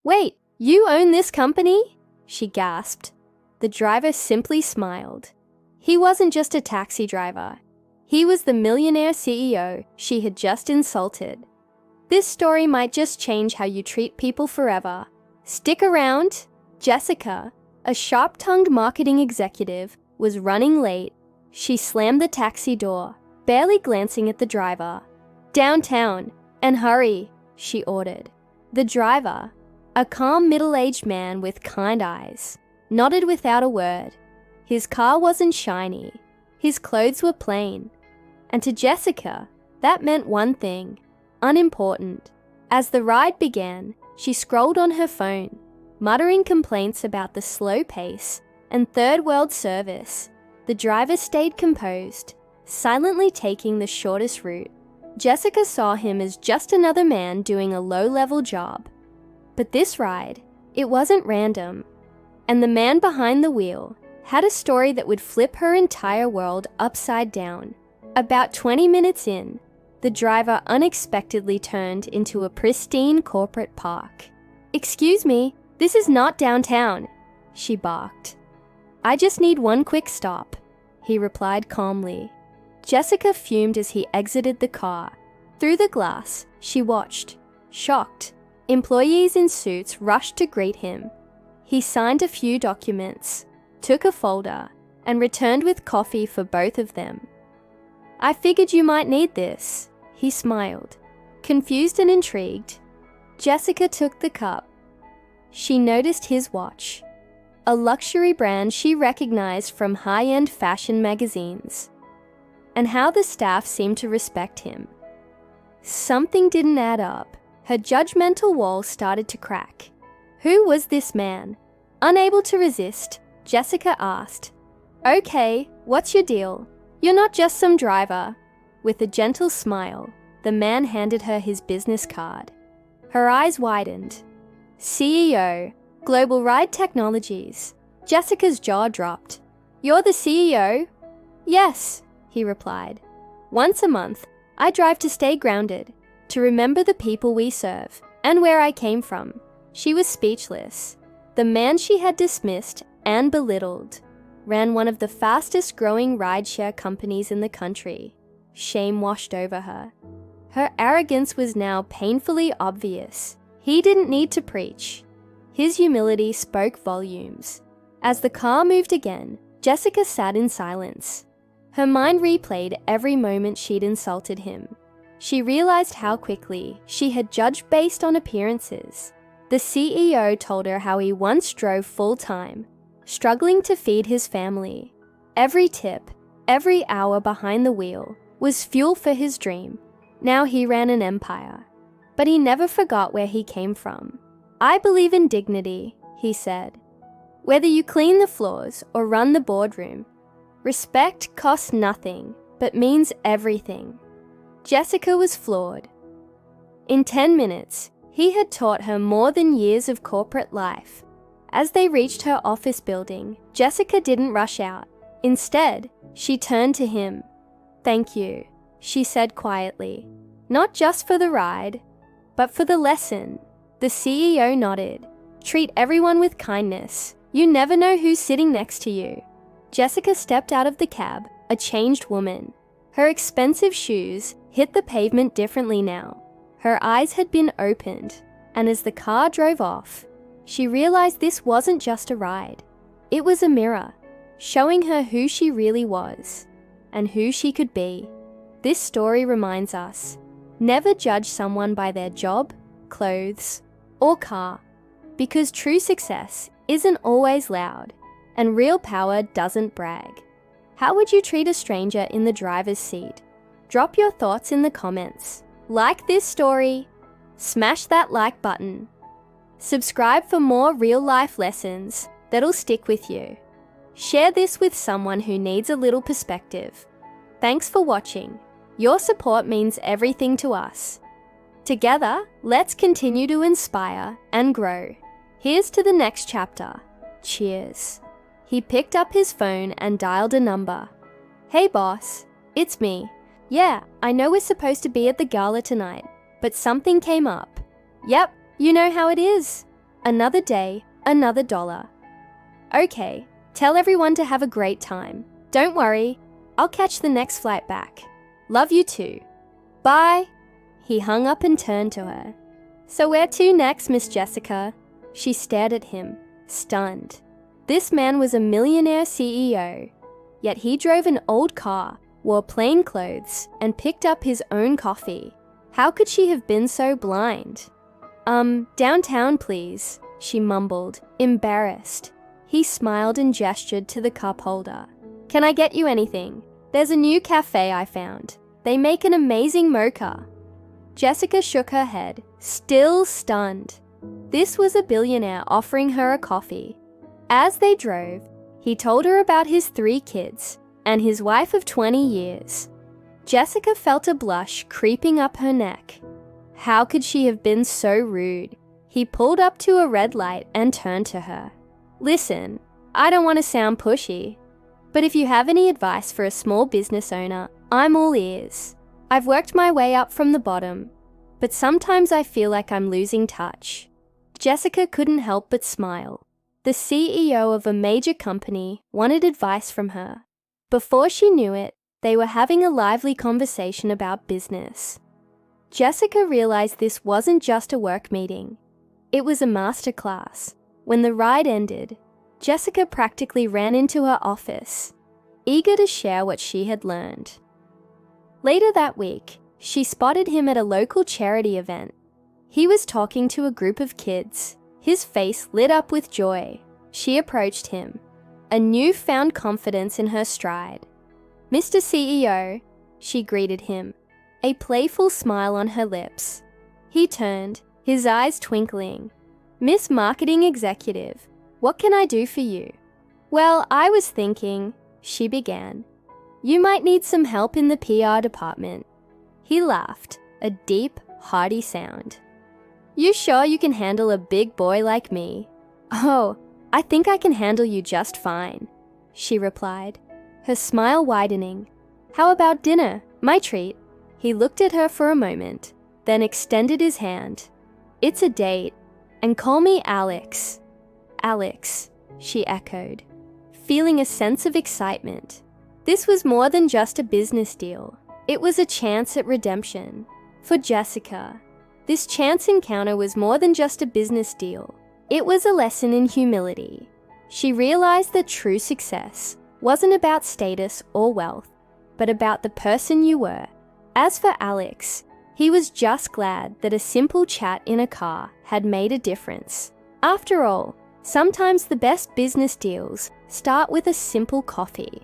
"Wait, you own this company?" she gasped. The driver simply smiled. He wasn't just a taxi driver. He was the millionaire CEO she had just insulted. This story might just change how you treat people forever. Stick around. Jessica, a sharp-tongued marketing executive, was running late. She slammed the taxi door, barely glancing at the driver. "Downtown, and hurry," she ordered. The driver, a calm middle-aged man with kind eyes, nodded without a word. His car wasn't shiny. His clothes were plain. And to Jessica, that meant one thing: unimportant. As the ride began, she scrolled on her phone, muttering complaints about the slow pace and third-world service. The driver stayed composed, silently taking the shortest route. Jessica saw him as just another man doing a low-level job. But this ride, it wasn't random. And the man behind the wheel had a story that would flip her entire world upside down. About 20 minutes in, the driver unexpectedly turned into a pristine corporate park. "Excuse me, this is not downtown," she barked. "I just need one quick stop," he replied calmly. Jessica fumed as he exited the car. Through the glass, she watched, shocked. Employees in suits rushed to greet him. He signed a few documents, took a folder, and returned with coffee for both of them. "I figured you might need this," he smiled, confused and intrigued. Jessica took the cup. She noticed his watch, a luxury brand she recognized from high-end fashion magazines, and how the staff seemed to respect him. Something didn't add up. Her judgmental wall started to crack. Who was this man? Unable to resist, Jessica asked, "Okay, what's your deal? You're not just some driver." With a gentle smile, the man handed her his business card. Her eyes widened. "CEO, Global Ride Technologies." Jessica's jaw dropped. "You're the CEO?" "Yes," he replied. "Once a month, I drive to stay grounded, to remember the people we serve, and where I came from." She was speechless. The man she had dismissed and belittled ran one of the fastest-growing rideshare companies in the country. Shame washed over her. Her arrogance was now painfully obvious. He didn't need to preach. His humility spoke volumes. As the car moved again, Jessica sat in silence. Her mind replayed every moment she'd insulted him. She realized how quickly she had judged based on appearances. The CEO told her how he once drove full-time, struggling to feed his family. Every tip, every hour behind the wheel was fuel for his dream. Now he ran an empire. But he never forgot where he came from. "I believe in dignity," he said. "Whether you clean the floors or run the boardroom, respect costs nothing, but means everything." Jessica was floored. In 10 minutes, he had taught her more than years of corporate life. As they reached her office building, Jessica didn't rush out. Instead, she turned to him. "Thank you," she said quietly. "Not just for the ride, but for the lesson." The CEO nodded. "Treat everyone with kindness. You never know who's sitting next to you." Jessica stepped out of the cab, a changed woman. Her expensive shoes hit the pavement differently now. Her eyes had been opened, and as the car drove off, she realized this wasn't just a ride. It was a mirror, showing her who she really was, and who she could be. This story reminds us, never judge someone by their job, clothes, or car, because true success isn't always loud, and real power doesn't brag. How would you treat a stranger in the driver's seat? Drop your thoughts in the comments. Like this story, smash that like button. Subscribe for more real-life lessons that'll stick with you. Share this with someone who needs a little perspective. Thanks for watching. Your support means everything to us. Together, let's continue to inspire and grow. Here's to the next chapter. Cheers. He picked up his phone and dialed a number. "Hey boss, it's me. Yeah, I know we're supposed to be at the gala tonight, but something came up." "Yep, you know how it is." Another day, another dollar. Okay, tell everyone to have a great time. Don't worry, I'll catch the next flight back. Love you too. Bye. He hung up and turned to her. So where to next, Miss Jessica? She stared at him, stunned. This man was a millionaire CEO, yet he drove an old car, wore plain clothes, and picked up his own coffee. How could she have been so blind? Downtown, please, she mumbled, embarrassed. He smiled and gestured to the cup holder. Can I get you anything? There's a new cafe I found. They make an amazing mocha. Jessica shook her head, still stunned. This was a billionaire offering her a coffee. As they drove, he told her about his 3 kids and his wife of 20 years. Jessica felt a blush creeping up her neck. How could she have been so rude? He pulled up to a red light and turned to her. Listen, I don't want to sound pushy, but if you have any advice for a small business owner, I'm all ears. I've worked my way up from the bottom, but sometimes I feel like I'm losing touch. Jessica couldn't help but smile. The CEO of a major company wanted advice from her. Before she knew it, they were having a lively conversation about business. Jessica realized this wasn't just a work meeting. It was a masterclass. When the ride ended, Jessica practically ran into her office, eager to share what she had learned. Later that week, she spotted him at a local charity event. He was talking to a group of kids, his face lit up with joy. She approached him, a newfound confidence in her stride. Mr. CEO, she greeted him, a playful smile on her lips. He turned, his eyes twinkling. Miss Marketing Executive, what can I do for you? Well, I was thinking, she began. You might need some help in the PR department. He laughed, a deep, hearty sound. You sure you can handle a big boy like me? Oh, I think I can handle you just fine, she replied, her smile widening. How about dinner? My treat. He looked at her for a moment, then extended his hand. It's a date, and call me Alex. Alex, she echoed, feeling a sense of excitement. This was more than just a business deal. It was a chance at redemption. For Jessica, this chance encounter was more than just a business deal. It was a lesson in humility. She realized that true success wasn't about status or wealth, but about the person you were. As for Alex, he was just glad that a simple chat in a car had made a difference. After all, sometimes the best business deals start with a simple coffee.